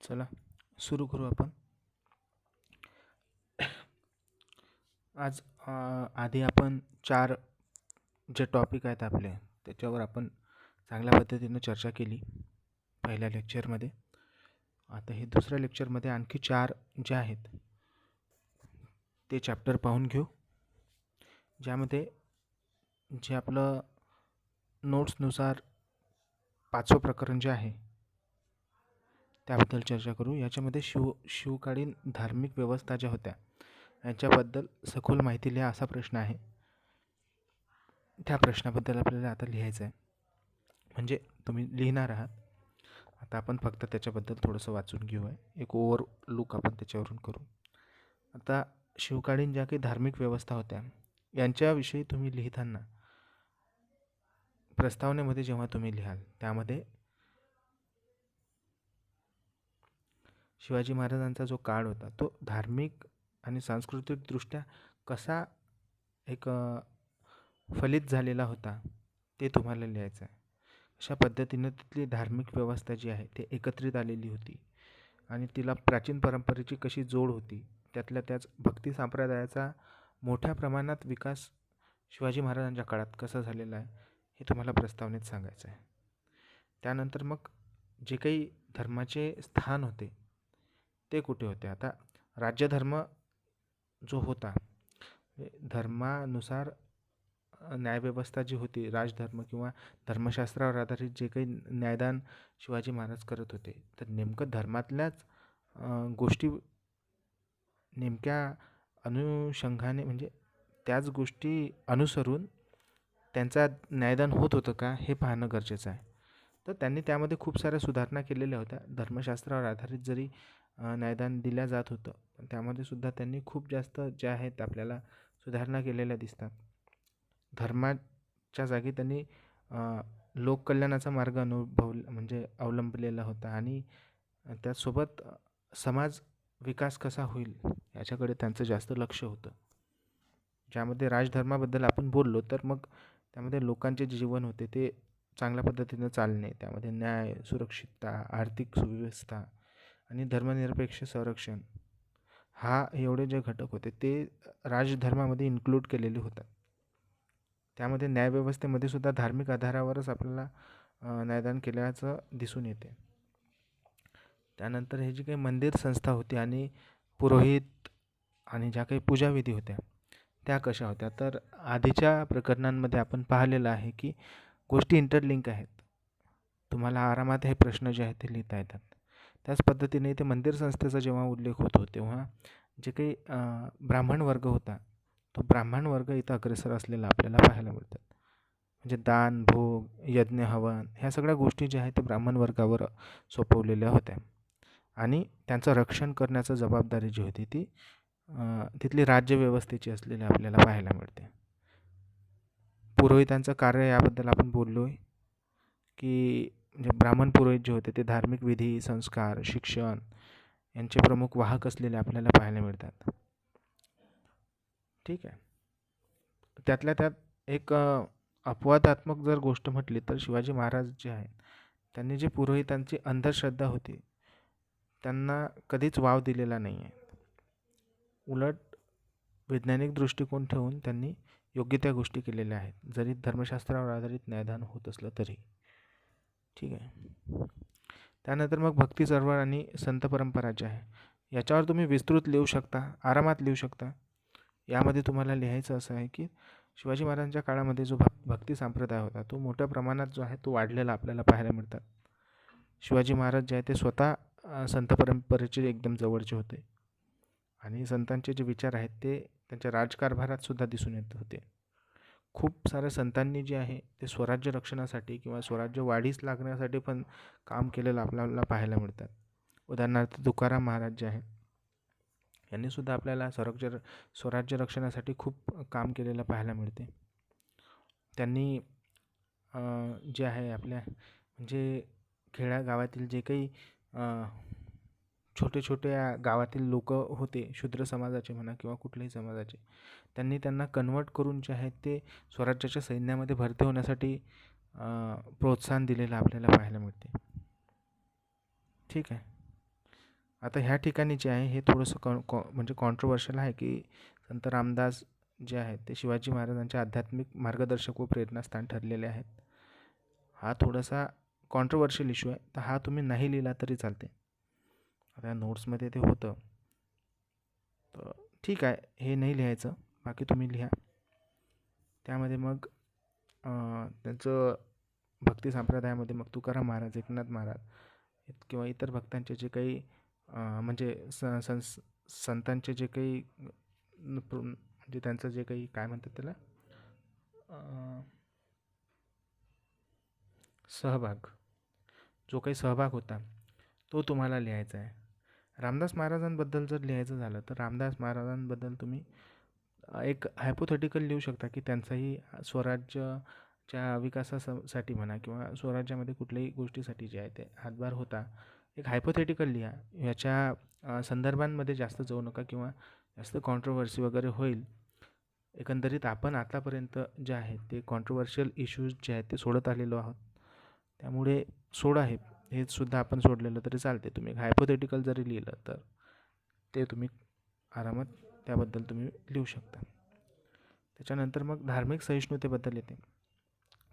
चला सुरू करू आपण. आज आधी आपण 4 जे टॉपिक आहेत आपले त्याच्यावर आपण चांगल्या पद्धतीनं चर्चा केली पहिल्या लेक्चरमध्ये. आता हे दुसऱ्या लेक्चरमध्ये आणखी 4 जे आहेत ते चॅप्टर पाहून घेऊ, ज्यामध्ये जे आपलं नोट्सनुसार 5वं प्रकरण जे आहे त्याबद्दल चर्चा करू. याच्यामध्ये शिवकालीन धार्मिक व्यवस्था ज्या होत्या यांच्याबद्दल सखोल माहिती लिहा असा प्रश्न आहे. त्या प्रश्नाबद्दल आपल्याला आता लिहायचं आहे, म्हणजे तुम्ही लिहिणार आहात. आता आपण फक्त त्याच्याबद्दल थोडंसं वाचून घेऊ आहे, एक ओव्हरलुक आपण त्याच्यावरून करू. आता शिवकालीन ज्या काही धार्मिक व्यवस्था होत्या यांच्याविषयी तुम्ही लिहिताना प्रस्तावनेमध्ये जेव्हा तुम्ही लिहाल त्यामध्ये शिवाजी महाराजांचा जो काळ होता तो धार्मिक आणि सांस्कृतिकदृष्ट्या कसा एक फलित झालेला होता ते तुम्हाला लिहायचं आहे. अशा पद्धतीनं तिथली धार्मिक व्यवस्था जी आहे ती एकत्रित आलेली होती आणि तिला प्राचीन परंपरेची कशी जोड होती, त्यातल्या त्याच भक्ती संप्रदायाचा मोठ्या प्रमाणात विकास शिवाजी महाराजांच्या काळात कसा झालेला आहे हे तुम्हाला प्रस्तावनेत सांगायचं आहे. त्यानंतर मग जे काही धर्माचे स्थान होते ते कुठे होते. आता राज्यधर्म जो होता, धर्मानुसार न्यायव्यवस्था जी होती, राजधर्म किंवा धर्मशास्त्रावर आधारित जे काही न्यायदान शिवाजी महाराज करत होते, तर नेमकं धर्मातल्याच गोष्टी नेमक्या अनुषंगाने म्हणजे त्याच गोष्टी अनुसरून त्यांचा न्यायदान होत होतं का हे पाहणं गरजेचं आहे. तर त्यांनी त्यामध्ये खूप साऱ्या सुधारणा केलेल्या होत्या. धर्मशास्त्रावर आधारित जरी न्यायदान दिल्या जात होतं, पण त्यामध्ये सुद्धा त्यांनी खूप जास्त ज्या आहेत आपल्याला सुधारणा केलेल्या दिसतात. धर्माच्या जागी त्यांनी लोककल्याणाचा मार्ग म्हणजे अवलंबलेला होता आणि त्याचसोबत समाज विकास कसा होईल याच्याकडे त्यांचं जास्त लक्ष होतं. ज्यामध्ये राजधर्माबद्दल आपण बोललो तर मग त्यामध्ये लोकांचे जे जीवन होते ते चांगल्या पद्धतीनं चालणे, त्यामध्ये न्याय, सुरक्षितता, आर्थिक सुव्यवस्था आणि धर्मनिरपेक्ष संरक्षण हा एवढे जे घटक होते ते राजधर्मामध्ये इन्क्लूड केलेले होतात. त्यामध्ये न्यायव्यवस्थेमध्ये सुद्धा धार्मिक आधारावरच आपल्याला न्यायदान केल्याचं दिसून येते. त्यानंतर हे जी काही मंदिर संस्था होती आणि पुरोहित आणि ज्या काही पूजाविधी होत्या त्या कशा होत्या, तर आधीच्या प्रकरणांमध्ये आपण पाहिलेलं आहे की गोष्टी इंटरलिंक आहेत. तुम्हाला आरामात हे प्रश्न जे आहेत ते लिहिता येतात. त्याच पद्धतीने इथे मंदिर संस्थेचा जेव्हा उल्लेख होतो तेव्हा जे काही ब्राह्मण वर्ग होता तो ब्राह्मण वर्ग इथं अग्रेसर असलेला आपल्याला पाहायला मिळतात. म्हणजे दान, भोग, यज्ञ, हवन ह्या सगळ्या गोष्टी ज्या आहेत ते ब्राह्मण वर्गावर सोपवलेल्या होत्या आणि त्यांचं रक्षण करण्याची जबाबदारी जी होती ती तिथली राज्यव्यवस्थेची असलेली आपल्याला पाहायला मिळते. पुरोहितांचं कार्य याबद्दल आपण बोललो आहे की म्हणजे ब्राह्मण पुरोहित जे होते ते धार्मिक विधी, संस्कार, शिक्षण यांचे प्रमुख वाहक असलेले आपल्याला पाहायला मिळतात. ठीक आहे. त्यातल्या त्यात एक अपवादात्मक जर गोष्ट म्हटली तर शिवाजी महाराज जे आहेत त्यांनी जे पुरोहितांची अंधश्रद्धा होती त्यांना कधीच वाव दिलेला नाही आहे. उलट वैज्ञानिक दृष्टिकोन ठेवून त्यांनी योग्य त्या गोष्टी केलेल्या आहेत, जरी धर्मशास्त्रावर आधारित न्यायदान होत असलं तरी. ठीक आहे. त्यानंतर मग भक्ती चळवळ आणि संत परंपरा जी आहे याच्यावर तुम्ही विस्तृत लिहू शकता, आरामात लिहू शकता. यामध्ये तुम्हाला लिहायचं असं आहे की शिवाजी महाराजांच्या काळामध्ये जो भक्ती संप्रदाय होता तो मोठ्या प्रमाणात जो आहे तो वाढलेला आपल्याला पाहायला मिळतात. शिवाजी महाराज जे आहे ते स्वतः संत परंपरेचे एकदम जवळचे होते आणि संतांचे जे विचार आहेत ते त्यांच्या राजकारभारात सुद्धा दिसून येत होते. खूप साऱ्या संतांनी जे आहे ते स्वराज्य रक्षणासाठी किंवा स्वराज्य वाढीस लागण्यासाठी पण काम केलेलं आपल्याला पाहायला मिळतात. उदाहरणार्थ तुकाराम महाराज जे आहेत यांनी सुद्धा आपल्याला स्वराज्य रक्षणासाठी खूप काम केलेलं पाहायला मिळते. त्यांनी जे आहे आपल्या म्हणजे खेड्यागावातील जे काही छोटे छोट्या गावातील लोक होते, शूद्र समाजाचे म्हणा किंवा कुठल्याही समाजाचे, त्यांना कन्वर्ट करून जे आहे ते स्वराज्याच्या सैन्यामध्ये भरती होण्यासाठी प्रोत्साहन दिलेलं आपल्याला पाहायला मिळते. ठीक आहे. आता ह्या ठिकाणी जे आहे हे थोडंसं म्हणजे कॉन्ट्रोवर्शियल आहे, की संत रामदास जे आहेत ते शिवाजी महाराजांचे आध्यात्मिक मार्गदर्शक व प्रेरणास्थान ठरलेले आहेत. हा थोडासा कॉन्ट्रोवर्शियल इश्यू आहे, तर हा तुम्ही नाही लिहिला तरी चालते. आता नोट्समध्ये ते होतं, तर ठीक आहे, हे नाही लिहायचं, बाकी तुम्ही लिहा. त्यामध्ये मग त्यांचं भक्ती संप्रदायामध्ये मग तुकाराम महाराज, एकनाथ महाराज किंवा इतर भक्तांचे जे काही म्हणजे संतांचे जे काही म्हणजे त्यांचं जे काही काय म्हणतात त्याला सहभाग, जो काही सहभाग होता तो तुम्हाला लिहायचा आहे. रामदास महाराजांबद्दल जर लिहायचं झालं तर रामदास महाराजांबद्दल तुम्ही एक हायपोथेटिकल लिहू शकता, की त्यांचाही स्वराज्याच्या विकासासाठी म्हणा किंवा स्वराज्यामध्ये कुठल्याही गोष्टीसाठी जे आहे ते हातभार होता. एक हायपोथेटिकल लिहा. याच्या संदर्भांमध्ये जास्त जाऊ नका किंवा जास्त कॉन्ट्रोवर्सी वगैरे होईल. एकंदरीत आपण आतापर्यंत जे आहे ते कॉन्ट्रोवर्शियल इश्यूज जे आहेत ते सोडत आलेलो आहोत. त्यामुळे सोडा हे सुद्धा आपण सोडलेलं तरी चालते. तुम्ही एक हायपोथेटिकल जरी लिहिलं तर ते तुम्ही आरामात त्याबद्दल तुम्ही लिहू शकता. त्याच्यानंतर मग धार्मिक सहिष्णुतेबद्दल येते,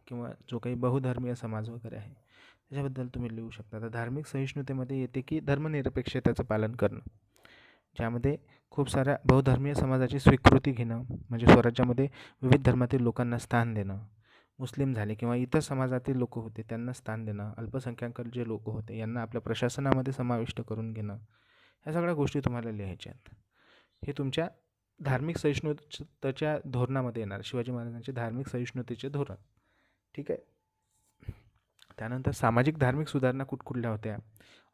किंवा जो काही बहुधर्मीय समाज वगैरे आहे त्याच्याबद्दल तुम्ही लिहू शकता. तर धार्मिक सहिष्णुतेमध्ये येते की धर्मनिरपेक्षतेचं पालन करणं, ज्यामध्ये खूप साऱ्या बहुधर्मीय समाजाची स्वीकृती घेणं, म्हणजे स्वराज्यामध्ये विविध धर्मातील लोकांना स्थान देणं, मुस्लिम झाले किंवा इतर समाजातील लोक होते त्यांना स्थान देणं, अल्पसंख्याक जे लोक होते यांना आपल्या प्रशासनामध्ये समाविष्ट करून घेणं, ह्या सगळ्या गोष्टी तुम्हाला लिहायच्या आहेत. हे तुमच्या धार्मिक सहिष्णुतेच्या धोरणामध्ये येणार, शिवाजी महाराजांचे धार्मिक सहिष्णुतेचे धोरण. ठीक आहे. त्यानंतर सामाजिक धार्मिक सुधारणा कुठकुठल्या होत्या,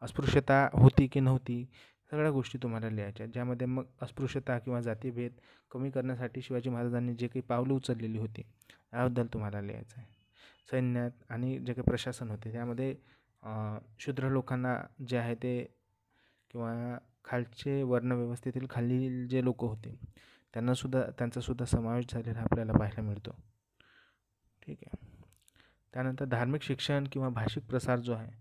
अस्पृश्यता होती की नव्हती, सगळ्या गोष्टी तुम्हाला लिहायच्या आहेत. ज्यामध्ये मग अस्पृश्यता किंवा जातीभेद कमी करण्यासाठी शिवाजी महाराजांनी जे काही पावलं उचललेली होती याबद्दल तुम्हाला लिहायचं आहे. सैन्यात आणि जे काही प्रशासन होते त्यामध्ये शूद्र लोकांना जे आहे ते किंवा खालचे वर्णव्यवस्थेतील खालील जे लोक होते त्यांचासुद्धा समावेश झालेला आपल्याला पाहायला मिळतो. ठीक आहे. त्यानंतर धार्मिक शिक्षण किंवा भाषिक प्रसार जो आहे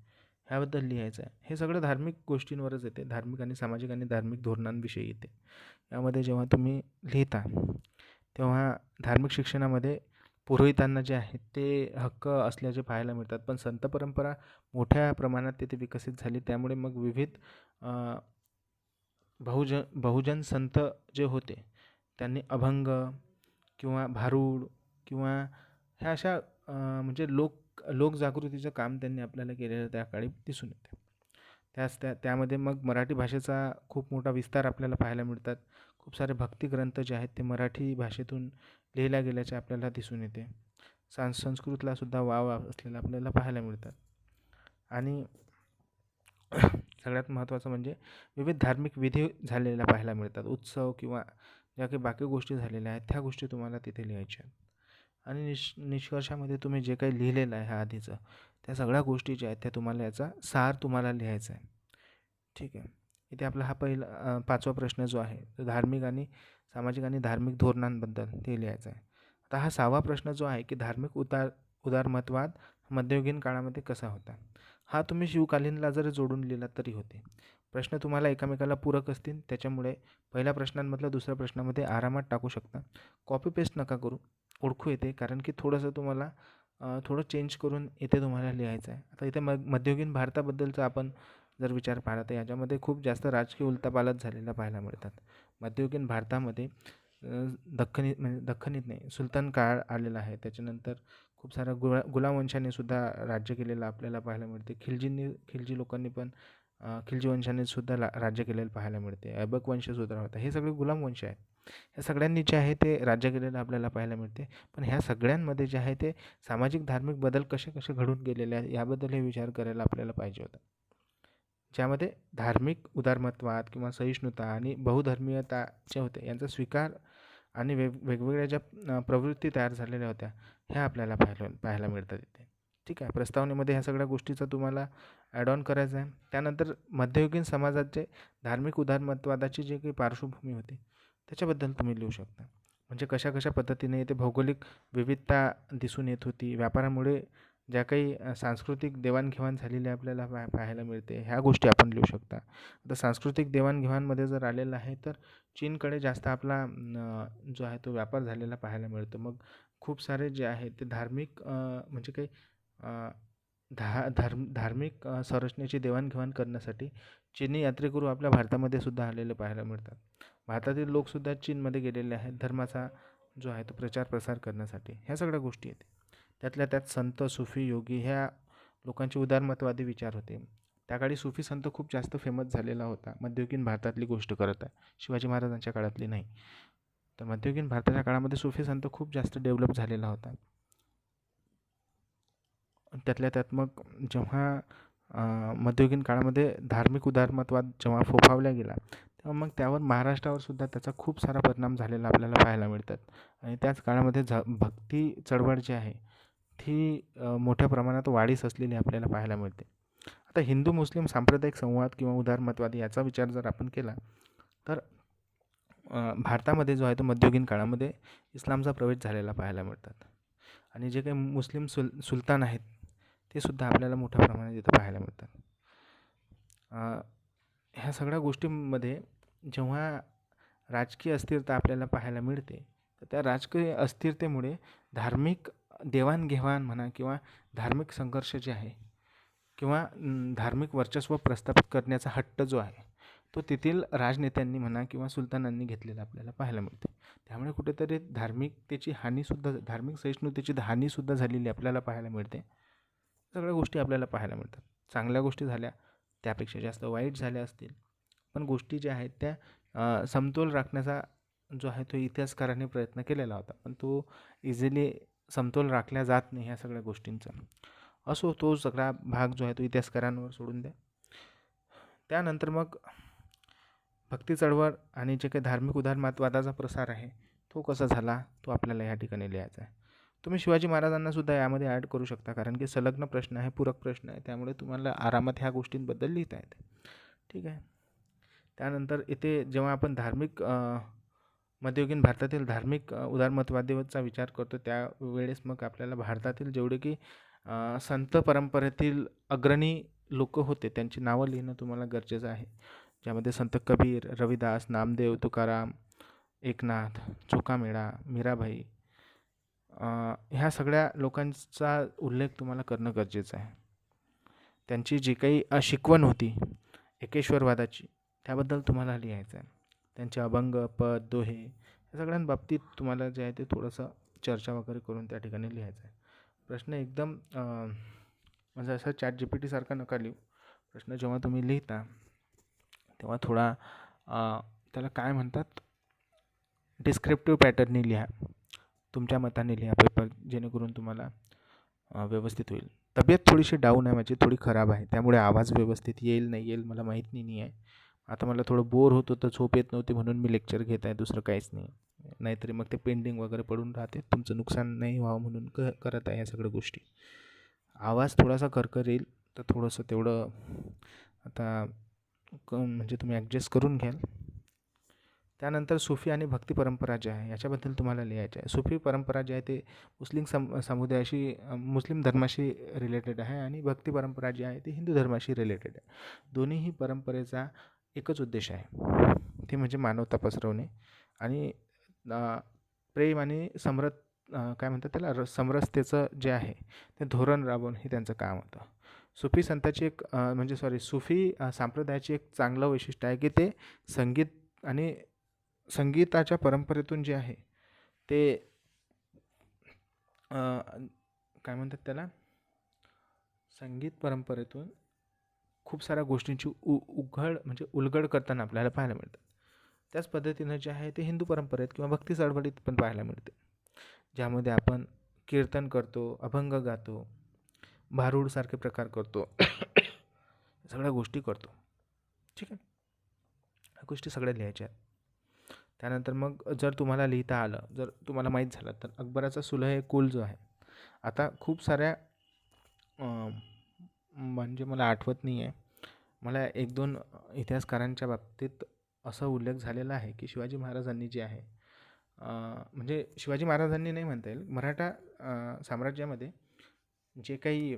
ह्याबद्दल लिहायचं आहे. हे सगळं धार्मिक गोष्टींवरच येते, धार्मिक आणि सामाजिक आणि धार्मिक धोरणांविषयी येते. यामध्ये जेव्हा तुम्ही लिहिता तेव्हा धार्मिक शिक्षणामध्ये पुरोहितांना जे आहेत ते हक्क असल्याचे पाहायला मिळतात, पण संत परंपरा मोठ्या प्रमाणात तिथे विकसित झाली. त्यामुळे मग विविध बहुजन संत जे होते त्यांनी अभंग किंवा भारूड किंवा ह्या अशा म्हणजे लोकजागृतीचं काम त्यांनी आपल्याला केलेलं त्या काळी दिसून येते. त्यामध्ये मग मराठी भाषेचा खूप मोठा विस्तार आपल्याला पाहायला मिळतात. खूप सारे भक्तिग्रंथ जे आहेत ते मराठी भाषेतून लिहिल्या गेल्याचे आपल्याला दिसून येते. संस्कृतला सुद्धा वाव असलेला आपल्याला पाहायला मिळतात. आणि सगळ्यात महत्त्वाचं म्हणजे विविध धार्मिक विधी झालेल्या पाहायला मिळतात. उत्सव किंवा ज्या काही बाकी गोष्टी झालेल्या आहेत त्या गोष्टी तुम्हाला तिथे लिहायच्या आहेत. आणि निष्कर्षामध्ये तुम्ही जे काही लिहिलेलं आहे ह्या आधीचं त्या सगळ्या गोष्टी ज्या आहेत त्या तुम्हाला याचा सार तुम्हाला लिहायचा आहे. ठीक आहे. इथे आपला हा पहिला 5वा प्रश्न जो आहे तो धार्मिक आणि सामाजिक आणि धार्मिक धोरणांबद्दल ते लिहायचं आहे. आता हा 6वा प्रश्न जो आहे की धार्मिक उदारमतवाद मध्ययुगीन काळामध्ये कसा होता, हा तुम्ही शिवकालीनला जर जोडून लिहिला तरी होते. प्रश्न तुम्हाला एकमेकाला पूरक असतील, त्याच्यामुळे पहिल्या प्रश्नांमधलं दुसऱ्या प्रश्नामध्ये आरामात टाकू शकता. कॉपी पेस्ट नका करू, ओळखू येते, कारण की थोडंसं तुम्हाला थोडं चेंज करून इथे तुम्हाला लिहायचं आहे. आता इथे मध्ययुगीन भारताबद्दलचा आपण जर विचार पाहिला तर याच्यामध्ये खूप जास्त राजकीय उलथापालथ झालेला पाहायला मिळतात. मध्ययुगीन भारतामध्ये दख्खनीत नाही, सुलतान काळ आलेला आहे. त्याच्यानंतर खूप साऱ्या गुलाम वंशाने सुद्धा राज्य केलेलं आपल्याला पाहायला मिळते. खिलजी लोकांनी पण खिलजी वंशाने सुद्धा राज्य केलेलं पाहायला मिळते. ऐबक वंश सुद्धा होता. हे सगळे गुलाम वंश आहेत. ह्या सगळ्यांनी जे आहे ते राज्य केलेलं आपल्याला पाहायला मिळते. पण ह्या सगळ्यांमध्ये जे आहे ते सामाजिक धार्मिक बदल कसे कसे घडून गेलेले आहेत याबद्दल हे विचार करायला आपल्याला पाहिजे होता. ज्यामध्ये धार्मिक उदारमतवाद किंवा सहिष्णुता आणि बहुधर्मीयता जे होते यांचा स्वीकार आणि वेगवेगळ्या ज्या प्रवृत्ती तयार झालेल्या होत्या ह्या आपल्याला पाहायला मिळतात इथे. ठीक आहे. प्रस्तावनेमध्ये ह्या सगळ्या गोष्टीचा तुम्हाला ॲड ऑन करायचं आहे. त्यानंतर मध्ययुगीन समाजाचे धार्मिक उदारमतवादाची जी काही पार्श्वभूमी होती त्याच्याबद्दल तुम्ही लिहू शकता. म्हणजे कशा कशा पद्धतीने इथे भौगोलिक विविधता दिसून येत होती, व्यापारामुळे ज्या काही सांस्कृतिक देवाणघेवाण झालेली आपल्याला पाहायला मिळते, ह्या गोष्टी आपण लिहू शकता. आता सांस्कृतिक देवाणघेवाणमध्ये जर आलेलं आहे, तर चीनकडे जास्त आपला जो आहे तो व्यापार झालेला पाहायला मिळतो. मग खूप सारे जे आहे ते धार्मिक म्हणजे काही अ, धार्मिक संरचनेची देवाणघेवाण करण्यासाठी चीनी यात्रेकरू आपल्या भारतामध्ये सुद्धा आलेले पाहायला मिळतात. भारतातील लोकसुद्धा चीनमध्ये गेलेले आहेत धर्माचा जो आहे तो प्रचार प्रसार करण्यासाठी. ह्या सगळ्या गोष्टी आहेत. त्यातल्या त्यात संत, सुफी, योगी ह्या लोकांचे उदारमतवादी विचार होते. त्या काळी सुफी संत खूप जास्त फेमस झालेला होता. मध्ययुगीन भारतातली गोष्ट करत आहे, शिवाजी महाराजांच्या काळातली नाही. तर मध्ययुगीन भारताच्या काळामध्ये सुफी संत खूप जास्त डेव्हलप झालेला होता. त्यातल्या त्यात मग जेव्हा मध्ययुगीन काळामध्ये धार्मिक उदारमतवाद जेव्हा फोफावला गेला, तेव्हा मग त्यावर महाराष्ट्रावर सुद्धा त्याचा खूप सारा परिणाम झालेला आपल्याला पाहायला मिळतात. आणि त्याच काळामध्ये भक्ती चळवळ जी आहे ती मोठ्या प्रमाणात वाढीस असलेली आपल्याला पाहायला मिळते. आता हिंदू मुस्लिम सांप्रदायिक संवाद किंवा उदारमतवादी याचा विचार जर आपण केला, तर भारतामध्ये जो आहे तो मध्ययुगीन काळामध्ये इस्लामचा प्रवेश झालेला पाहायला मिळतात. आणि जे काही मुस्लिम सुलतान आहेत ते सुद्धा आपल्याला मोठ्या प्रमाणात इथं पाहायला मिळतात. ह्या सगळ्या गोष्टींमध्ये जेव्हा राजकीय अस्थिरता आपल्याला पाहायला मिळते, तर त्या राजकीय अस्थिरतेमुळे धार्मिक देवाणघेवाण म्हणा किंवा धार्मिक संघर्ष जे आहे किंवा धार्मिक वर्चस्व प्रस्थापित करण्याचा हट्ट जो आहे तो तेथील राजनेत्यांनी म्हणा किंवा सुलतानांनी घेतलेला आपल्याला पाहायला मिळतो. त्यामुळे कुठेतरी धार्मिकतेची हानीसुद्धा, धार्मिक सहिष्णुतेची हानीसुद्धा झालेली आपल्याला पाहायला मिळते. सगळ्या गोष्टी आपल्याला पाहायला मिळतात. चांगल्या गोष्टी झाल्या, त्यापेक्षा जास्त वाईट झाल्या असतील, पण गोष्टी ज्या आहेत त्या समतोल राखण्याचा जो आहे तो इतिहासकारांनी प्रयत्न केलेला होता, पण तो इझिली समतोल राखल्या जात नाही ह्या सगळ्या गोष्टींचा. असो, तो सगळा भाग जो आहे तो इतिहासकारांवर सोडून द्या. त्यानंतर मग भक्ती चळवळ आणि जे काही धार्मिक उदारमतवादाचा प्रसार आहे तो कसा झाला तो आपल्याला या ठिकाणी लिहायचा आहे. तुम्ही शिवाजी महाराजांना सुद्धा यामध्ये ॲड करू शकता, कारण की संलग्न प्रश्न आहे, पूरक प्रश्न आहे, त्यामुळे तुम्हाला आरामात ह्या गोष्टींबद्दल लिहिता येते. ठीक आहे. त्यानंतर इथे जेव्हा आपण धार्मिक मध्ययुगीन भारतातील धार्मिक उदारमतवादाचा विचार करतो, त्यावेळेस मग आपल्याला भारतातील जेवढे की संत परंपरेतील अग्रणी लोक होते त्यांची नावं लिहिणं तुम्हाला गरजेचं आहे. ज्यामध्ये संत कबीर, रविदास, नामदेव, तुकाराम, एकनाथ, चोखामेळा, मीराबाई ह्या सगळ्या लोकांचा उल्लेख तुम्हाला करणं गरजेचं आहे. त्यांची जी काही शिकवण होती एकेश्वरवादाची, त्याबद्दल तुम्हाला लिहायचं आहे. त्यांचे अभंग, पद, दोहे या सगळ्यांबाबतीत तुम्हाला जे आहे ते थोडंसं चर्चा वगैरे करून त्या ठिकाणी लिहायचं आहे. प्रश्न एकदम म्हणजे असं ChatGPT सारखा नका लिहू. प्रश्न जेव्हा तुम्ही लिहिता तेव्हा थोडा त्याला काय म्हणतात, डिस्क्रिप्टिव्ह पॅटर्ननी लिहा, तुमच्या मताने लिहा पेपर, जेणेकरून तुम्हाला व्यवस्थित होईल. तब्येत थोडीशी डाऊन आहे, माझी थोडी खराब आहे, त्यामुळे आवाज व्यवस्थित येईल नाही येईल मला माहीत नाही आहे. आता मला थोडं बोर होत होतं, झोप येत नव्हती, म्हणून मी लेक्चर घेत आहे, दुसरं काहीच नाही. नाहीतरी मग ते पेंडिंग वगैरे पडून राहते. तुमचं नुकसान नाही व्हावं म्हणून करत आहे ह्या सगळ्या गोष्टी. आवाज थोडासा करकर येईल तर थोडंसं तेवढं आता म्हणजे तुम्ही ॲडजस्ट करून घ्याल. त्यानंतर सुफी आणि भक्ती परंपरा जी आहे याच्याबद्दल तुम्हाला लिहायचं आहे. सुफी परंपरा जी आहे ते मुस्लिम समुदायाशी, मुस्लिम धर्माशी रिलेटेड आहे, आणि भक्ती परंपरा जी आहे ती हिंदू धर्माशी रिलेटेड आहे. दोन्हीही परंपरेचा एकच उद्देश आहे, ते म्हणजे मानवता पसरवणे आणि प्रेम आणि काय म्हणतात त्याला, समरसतेचं जे आहे ते धोरण राबवणं हे त्यांचं काम होतं. सुफी संताची एक सुफी संप्रदायाची एक चांगलं वैशिष्ट्य आहे की ते संगीत आणि संगीताच्या परंपरेतून जे आहे ते काय म्हणतात त्याला, संगीत परंपरेतून खूप साऱ्या गोष्टींची उलगड करताना आपल्याला पाहायला मिळतं. त्याच पद्धतीनं जे आहे ते हिंदू परंपरेत किंवा भक्ती चळवळीत पण पाहायला मिळते, ज्यामध्ये आपण कीर्तन करतो, अभंग गातो, भारूडसारखे प्रकार करतो, सगळ्या गोष्टी करतो. ठीक आहे, ह्या गोष्टी सगळ्या लिहायच्या आहेत. त्यानंतर मग जर तुम्हाला लिहिता आलं, जर तुम्हाला माहीत झालं, तर अकबराचा सुलह कुल जो आहे, आता खूप साऱ्या म्हणजे मला आठवत नाही आहे, मला 1-2 इतिहासकारांच्या बाबतीत असा उल्लेख झालेला आहे की शिवाजी महाराजांनी जे आहे म्हणजे शिवाजी महाराजांनी नाही म्हणता येईल, मराठा साम्राज्यामध्ये जे काही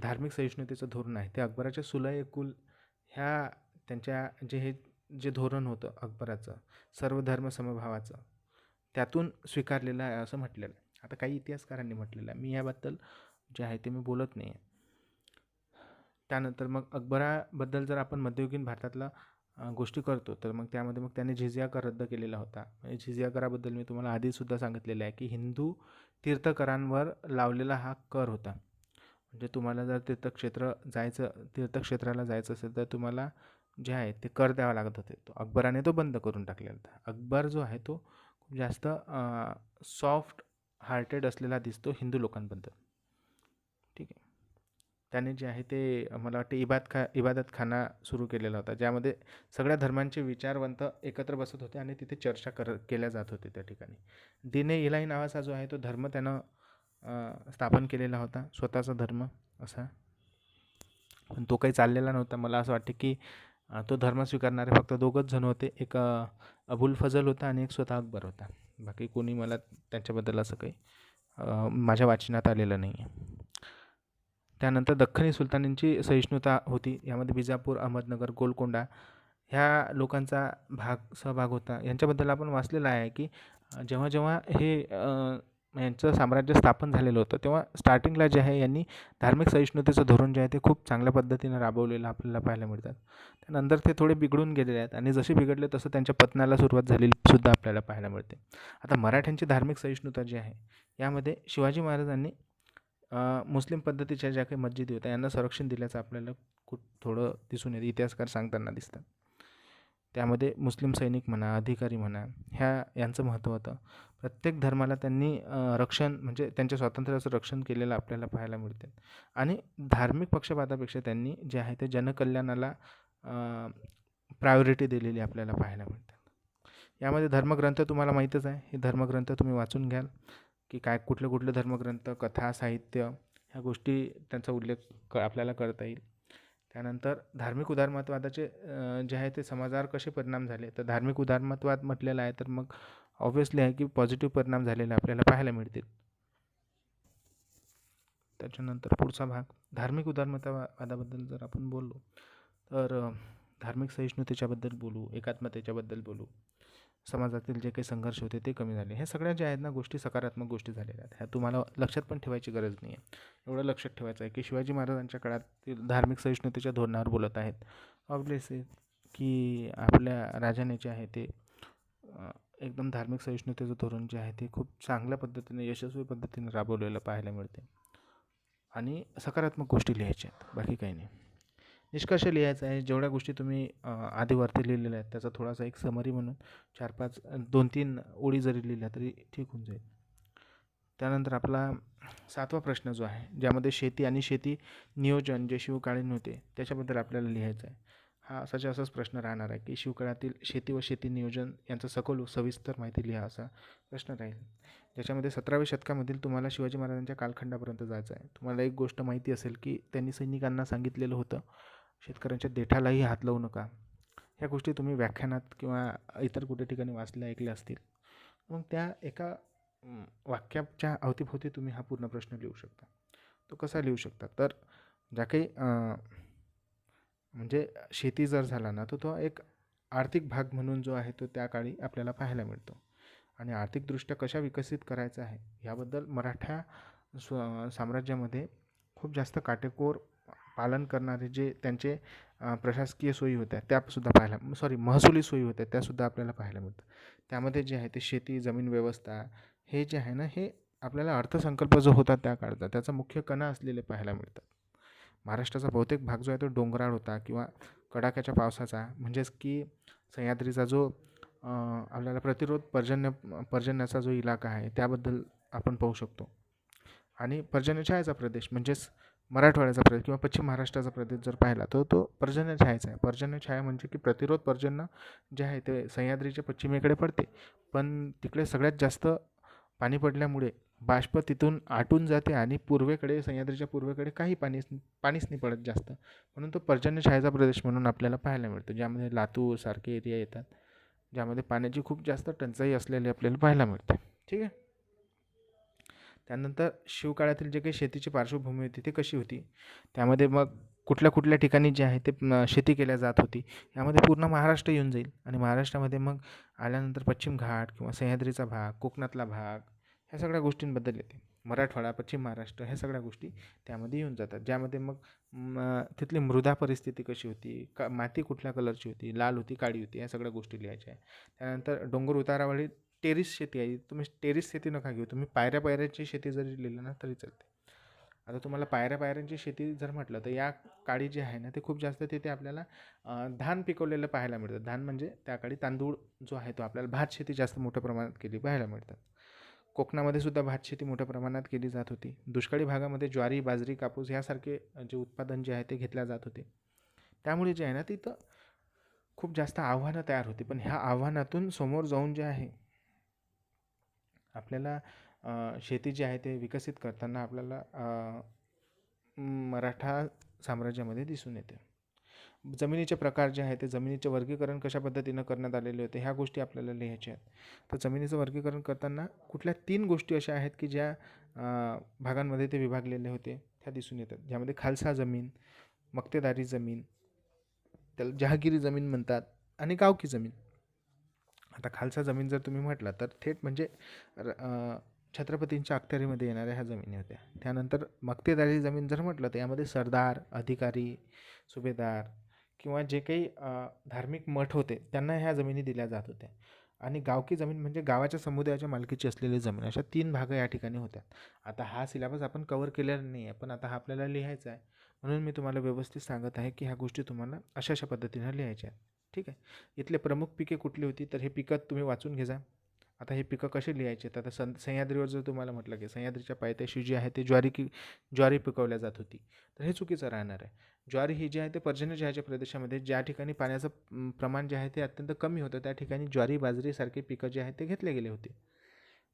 धार्मिक सहिष्णुतेचं धोरण आहे ते अकबराच्या सुलह कुल ह्या त्यांच्या जे धोरण होतं अकबराचं सर्व धर्म समभावाचं, त्यातून स्वीकारलेलं आहे असं म्हटलेलं आहे. आता काही इतिहासकारांनी म्हटलेलं आहे, मी याबद्दल जे आहे ते मी बोलत नाही आहे. त्यानंतर मग अकबराबद्दल जर आपण मध्ययुगीन भारतातला गोष्टी करतो तर मग त्यामध्ये मग त्याने जिझिया कर रद्द केलेला होता. म्हणजे जिझिया कराबद्दल मी तुम्हाला आधीसुद्धा सांगितलेलं आहे की हिंदू तीर्थकरांवर लावलेला हा कर होता. म्हणजे तुम्हाला जर तीर्थक्षेत्राला जायचं असेल तर तुम्हाला जे आहे ते कर द्यावा लागत होते. तो अकबराने तो बंद करून टाकलेला होता. अकबर जो आहे तो खूप जास्त सॉफ्ट हार्टेड असलेला दिसतो हिंदू लोकांबद्दल. ठीक आहे. त्याने जे आहे ते मला वाटते इबादतखाना सुरू केलेला होता, ज्यामध्ये सगळ्या धर्मांचे विचारवंत एकत्र बसत होते आणि तिथे चर्चा केल्या जात होते त्या ठिकाणी. दीन-ए इलाही नावाचा जो आहे तो धर्म त्यानं स्थापन केलेला होता, स्वतःचा धर्म असा. पण तो काही चाललेला नव्हता. मला असं वाटते की तो धर्म स्वीकारणारे फक्त दोघंच जण होते. एक अबुल फजल होता आणि एक स्वतः अकबर होता. बाकी कोणी मला त्यांच्याबद्दल असं काही माझ्या वाचनात आलेलं नाही आहे. त्यानंतर दख्खनी सुलतानांची सहिष्णुता होती. यामध्ये बिजापूर, अहमदनगर, गोलकोंडा ह्या लोकांचा सहभाग होता. यांच्याबद्दल आपण वाचलेलं आहे की जेव्हा जेव्हा हे यांचं साम्राज्य स्थापन झालेलं होतं तेव्हा स्टार्टिंगला जे आहे यांनी धार्मिक सहिष्णुतेचं धोरण जे आहे ते खूप चांगल्या पद्धतीनं राबवलेलं आपल्याला पाहायला मिळतात. त्यानंतर ते थोडे बिघडून गेलेले आहेत आणि जसे बिघडले तसं त्यांच्या पतनाला सुरुवात झालेली सुद्धा आपल्याला पाहायला मिळते. आता मराठ्यांची धार्मिक सहिष्णुता जी आहे यामध्ये शिवाजी महाराजांनी मुस्लिम पद्धतीच्या ज्या काही मस्जिदी होत्या यांना संरक्षण दिल्याचं आपल्याला थोडं दिसून येतं, इतिहासकार सांगताना दिसतात. त्यामध्ये मुस्लिम सैनिक म्हणा, अधिकारी म्हणा, यांचं महत्त्व होतं. प्रत्येक धर्माला त्यांनी रक्षण म्हणजे त्यांच्या स्वातंत्र्याचं रक्षण केलेलं आपल्याला पाहायला मिळते. आणि धार्मिक पक्षपातापेक्षा त्यांनी जे आहे ते जनकल्याणाला प्रायोरिटी दिलेली आपल्याला पाहायला मिळते. यामध्ये धर्मग्रंथ तुम्हाला माहीतच आहे. हे धर्मग्रंथ तुम्ही वाचून घ्याल की काय कुठले धर्मग्रंथ, कथा, साहित्य ह्या गोष्टी त्यांचा उल्लेख आपल्याला करता येईल. त्यानंतर धार्मिक उदारमतवादाचे जे आहे ते समाजावर कसे परिणाम झाले, तर धार्मिक उदारमतवाद म्हटलेलं आहे तर मग ऑब्व्हियसली आहे की पॉझिटिव्ह परिणाम झालेले आपल्याला पाहायला मिळतील. त्याच्यानंतर पुढचा भाग धार्मिक उदारमतवादाबद्दल जर आपण बोललो तर धार्मिक सहिष्णुतेच्याबद्दल बोलू, एकात्मतेच्याबद्दल बोलू, समाजातील जे काही संघर्ष होते ते कमी झाले. ह्या सगळ्या ज्या आहेत ना गोष्टी सकारात्मक गोष्टी झालेल्या आहेत. ह्या तुम्हाला लक्षात पण ठेवायची गरज नाही आहे. एवढं लक्षात ठेवायचं आहे की शिवाजी महाराजांच्या काळातील धार्मिक सहिष्णुतेच्या धोरणावर बोलत आहेत. ऑब्व्हियसली की आपल्या राजाने जे आहे ते एकदम धार्मिक सहिष्णुतेचं धोरण जे आहे ते खूप चांगल्या पद्धतीने, यशस्वी पद्धतीने राबवलेलं पाहायला मिळते. आणि सकारात्मक गोष्टी लिहायच्या आहेत, बाकी काही नाही. निष्कर्ष लिहायचा आहे. जेवढ्या गोष्टी तुम्ही आधीवरती लिहिलेल्या आहेत त्याचा थोडासा एक समरी म्हणून 4-5 2-3 ओळी जरी लिहिल्या तरी ठीक होऊन जाईल. त्यानंतर आपला 7वा प्रश्न जो आहे ज्यामध्ये शेती आणि शेती नियोजन जे शिवकालीन होते त्याच्याबद्दल आपल्याला लिहायचं आहे. हा असाच प्रश्न राहणार आहे की शिवकाळातील शेती व शेती नियोजन यांचं सखोल सविस्तर माहिती लिहा असा प्रश्न राहील. ज्याच्यामध्ये 17व्या शतकामधील तुम्हाला शिवाजी महाराजांच्या कालखंडापर्यंत जायचं आहे. तुम्हाला एक गोष्ट माहिती असेल की त्यांनी सैनिकांना सांगितलेलं होतं शेतकऱ्यांच्या देठालाही हात लावू नका. ह्या गोष्टी तुम्ही व्याख्यानात किंवा इतर कुठे ठिकाणी वाचल्या ऐकल्या असतील. मग त्या एका वाक्याच्या अवतीभोवती तुम्ही हा पूर्ण प्रश्न लिहू शकता. तो कसा लिहू शकता तर ज्या काही म्हणजे शेती जर झाला ना तर तो एक आर्थिक भाग म्हणून जो आहे तो त्या काळी आपल्याला पाहायला मिळतो. आणि आर्थिकदृष्ट्या कशा विकसित करायचं आहे याबद्दल मराठा साम्राज्यामध्ये खूप जास्त काटेकोर पालन करणारे जे त्यांचे प्रशासकीय सोयी होत्या त्यासुद्धा महसुली सोयी होत्या त्यासुद्धा आपल्याला पाहायला मिळतं. त्यामध्ये जे आहे ते शेती, जमीन व्यवस्था हे जे आहे ना हे आपल्याला अर्थसंकल्प जो होता त्या काळचा त्याचा मुख्य कणा असलेले पाहायला मिळतात. महाराष्ट्राचा बहुतेक भाग जो आहे तो डोंगराळ होता किंवा कडाक्याच्या पावसाचा, म्हणजेच की सह्याद्रीचा जो आपल्याला प्रतिरोध पर्जन्याचा जो इलाका आहे त्याबद्दल आपण पाहू शकतो. आणि पर्जन्यछायेचा प्रदेश म्हणजेच मराठवाड्याचा प्रदेश किंवा पश्चिम महाराष्ट्राचा प्रदेश जर पाहिला तर तो पर्जन्यछायेचा आहे. पर्जन्यछाया म्हणजे की प्रतिरोध पर्जन्य जे आहे ते सह्याद्रीच्या पश्चिमेकडे पडते, पण तिकडे सगळ्यात जास्त पाणी पडल्यामुळे बाष्प तिथून आटून जाते आणि सह्याद्रीच्या पूर्वेकडे काही पाणीच नाही पडत जास्त, म्हणून तो पर्जन्यछायेचा प्रदेश म्हणून आपल्याला पाहायला मिळतो. ज्यामध्ये लातूर सारखे एरिया येतात ज्यामध्ये पाण्याची खूप जास्त टंचाई असलेली आपल्याला पाहायला मिळते. ठीक आहे. त्यानंतर शिवकाळातील जे काही शेतीची पार्श्वभूमी होती ती कशी होती, त्यामध्ये मग कुठल्या कुठल्या ठिकाणी जे आहे ते शेती केल्या जात होती, यामध्ये पूर्ण महाराष्ट्र येऊन जाईल. आणि महाराष्ट्रामध्ये मग आल्यानंतर पश्चिम घाट किंवा सह्याद्रीचा भाग, कोकणातला भाग, ह्या सगळ्या गोष्टींबद्दल येते. मराठवाडा, पश्चिम महाराष्ट्र, ह्या सगळ्या गोष्टी त्यामध्ये येऊन जातात. ज्यामध्ये मग तिथली मृदा परिस्थिती कशी होती, माती कुठल्या कलरची होती, लाल होती, काळी होती, या सगळ्या गोष्टी लिहायच्या आहे. त्यानंतर डोंगर उतारावरील टेरिस शेती आहे. तुम्ही टेरिस शेती नका घेऊ, तुम्ही पायऱ्या पायऱ्यांची शेती जरी लिहिलं ना तरी चालते. आता तुम्हाला पायऱ्या पायऱ्यांची शेती जर म्हटलं तर या काळी जी आहे ना ते खूप जास्त तिथे आपल्याला धान पिकवलेलं पाहायला मिळतं. धान म्हणजे त्या काळी तांदूळ जो आहे तो आपल्याला भात शेती जास्त मोठ्या प्रमाणात केली पाहायला मिळतात. कोकणामध्ये सुद्धा भात शेती मोठ्या प्रमाणात केली जात होती. दुष्काळी भागामध्ये ज्वारी, बाजरी, कापूस यासारखे जे उत्पादन जे आहे ते घेतल्या जात होते. त्यामुळे जे आहे ना तिथं खूप जास्त आव्हानं तयार होती. पण ह्या आव्हानातून समोर जाऊन जे आहे आपल्याला शेती जी आहे ते विकसित करताना आपल्याला मराठा साम्राज्यामध्ये दिसून येते. जमिनीचे प्रकार जे आहे ते जमिनीचे वर्गीकरण कशा पद्धतीनं करण्यात आलेले होते ह्या गोष्टी आपल्याला लिहायच्या आहेत. तर जमिनीचं वर्गीकरण करताना कुठल्या 3 गोष्टी अशा आहेत की ज्या भागांमध्ये ते विभागलेले होते त्या दिसून येतात. ज्यामध्ये खालसा जमीन, मक्तेदारी जमीन, त्याला जहागिरी जमीन म्हणतात, आणि गावकी जमीन. आता खालसा जमीन जर तुम्ही म्हटलं तर थेट म्हणजे छत्रपतींच्या अखत्यारीमध्ये येणाऱ्या ह्या जमिनी होत्या. त्यानंतर मक्तेदारी जमीन जर म्हटलं तर यामध्ये सरदार, अधिकारी, सुभेदार किंवा जे काही धार्मिक मठ होते त्यांना ह्या जमिनी दिल्या जात होत्या. आणि गावकी जमीन म्हणजे गावाच्या समुदायाच्या मालकीची असलेली जमीन. अशा 3 भाग या ठिकाणी होत्या. आता हा सिलेबस आपण कव्हर केलेला नाही आहे, पण आता हा आपल्याला लिहायचा आहे. म्हणून मी तुम्हाला व्यवस्थित सांगत आहे की ह्या गोष्टी तुम्हाला अशा अशा पद्धतीनं लिहायच्या आहेत. ठीक आहे. इथले प्रमुख पिके कुठली होती तर हे पिकं तुम्ही वाचून घे जा. आता हे पिकं कशी लिहायचे तर आता सह्याद्रीवर जर तुम्हाला म्हटलं की सह्याद्रीच्या पायथ्याशी जी आहे ते ज्वारी पिकवल्या जात होती, तर हे चुकीचं राहणार आहे. ज्वारी ही जी आहे ते पर्जन्यछायाच्या प्रदेशामध्ये ज्या ठिकाणी पाण्याचं प्रमाण जे आहे ते अत्यंत कमी होतं त्या ठिकाणी ज्वारी, बाजरीसारखे पिकं जे आहेत ते घेतले गेले होते.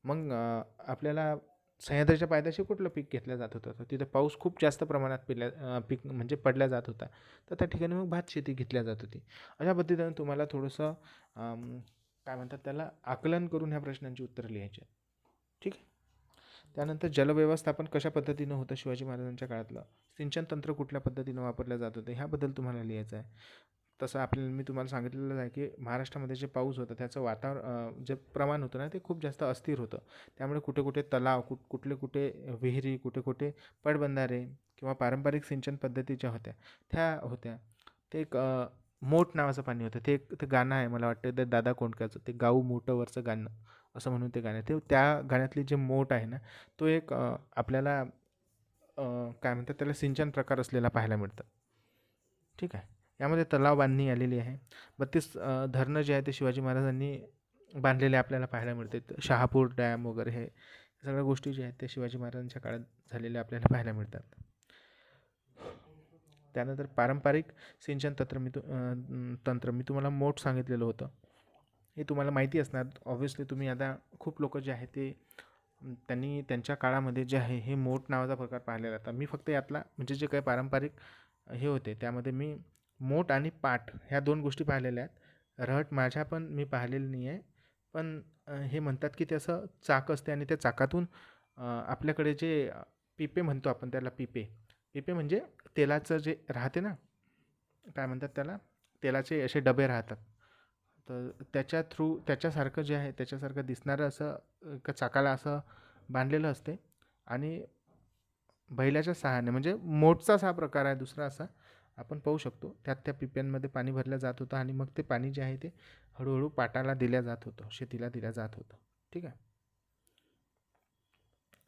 मग आपल्याला सह्याद्रीच्या पायथ्याशी कुठलं पीक घेतलं जात होतं तर तिथं पाऊस खूप जास्त प्रमाणात पीक म्हणजे पडल्या जात होता, तर त्या ठिकाणी मग भात शेती घेतल्या जात होती. अशा पद्धतीनं तुम्हाला थोडंसं काय म्हणतात त्याला आकलन करून ह्या प्रश्नांची उत्तरं लिहायची आहेत. ठीक आहे. त्यानंतर जलव्यवस्थापन कशा पद्धतीनं होतं शिवाजी महाराजांच्या काळातलं, सिंचन तंत्र कुठल्या पद्धतीनं वापरलं जात होतं ह्याबद्दल तुम्हाला लिहायचं आहे. तसं आपल्याला मी तुम्हाला सांगितलेलं आहे की महाराष्ट्रामध्ये जे पाऊस होतं त्याचं जे प्रमाण होतं ना ते खूप जास्त अस्थिर होतं. त्यामुळे कुठे कुठे तलाव, कुठले कुठे विहिरी, कुठे कुठे पडबंधारे किंवा पारंपरिक सिंचन पद्धती ज्या होत्या त्या होत्या. ते एक मोट नावाचं पाणी होतं. ते गाणं आहे मला वाटतं ते दादा कोंडकाचं, ते गाऊ मोटंवरचं गाणं असं म्हणून ते गाणं. ते त्या गाण्यातली जे मोट आहे ना तो एक आपल्याला काय म्हणतात त्याला सिंचन प्रकार असलेला पाहायला मिळतं. ठीक आहे. यामध्ये तलाव बांधणी आलेली आहे. 32 धरणं जे आहे ते शिवाजी महाराजांनी बांधलेले आपल्याला पाहायला मिळते. शहापूर डॅम वगैरे हे सगळ्या गोष्टी ज्या आहेत त्या शिवाजी महाराजांच्या काळात झालेल्या आपल्याला पाहायला मिळतात. त्यानंतर पारंपरिक सिंचन तंत्र मी तुम्हाला मोट सांगितलेलं होतं. हे तुम्हाला माहिती असणार. ऑब्व्हियसली तुम्ही आता खूप लोक जे आहे ते त्यांनी त्यांच्या काळामध्ये जे आहे हे मोट नावाचा प्रकार पाहिलेला होता. मी फक्त यातला म्हणजे जे काही पारंपरिक हे होते त्यामध्ये मी मोट आणि पाट ह्या 2 गोष्टी पाहिलेल्या आहेत. रहट माझ्या पण मी पाहिलेलं नाही आहे. पण हे म्हणतात की ते असं चाक असते आणि त्या चाकातून आपल्याकडे जे पिपे म्हणतो आपण त्याला पिपे म्हणजे तेलाचं जे राहते ना, काय म्हणतात त्याला, तेलाचे असे डबे राहतात. तर त्याच्या थ्रू त्याच्यासारखं जे आहे त्याच्यासारखं दिसणारं असं एका चाकाला असं बांधलेलं असते आणि बैलाच्या सहाय्याने म्हणजे मोटचाच हा प्रकार आहे दुसरा असा आपण पाहू शकतो. त्यात त्या पिप्यांमध्ये पाणी भरलं जात होतं आणि मग ते पाणी जे आहे ते हळूहळू पाटाला दिल्या जात होतं, शेतीला दिल्या जात होतं. ठीक आहे.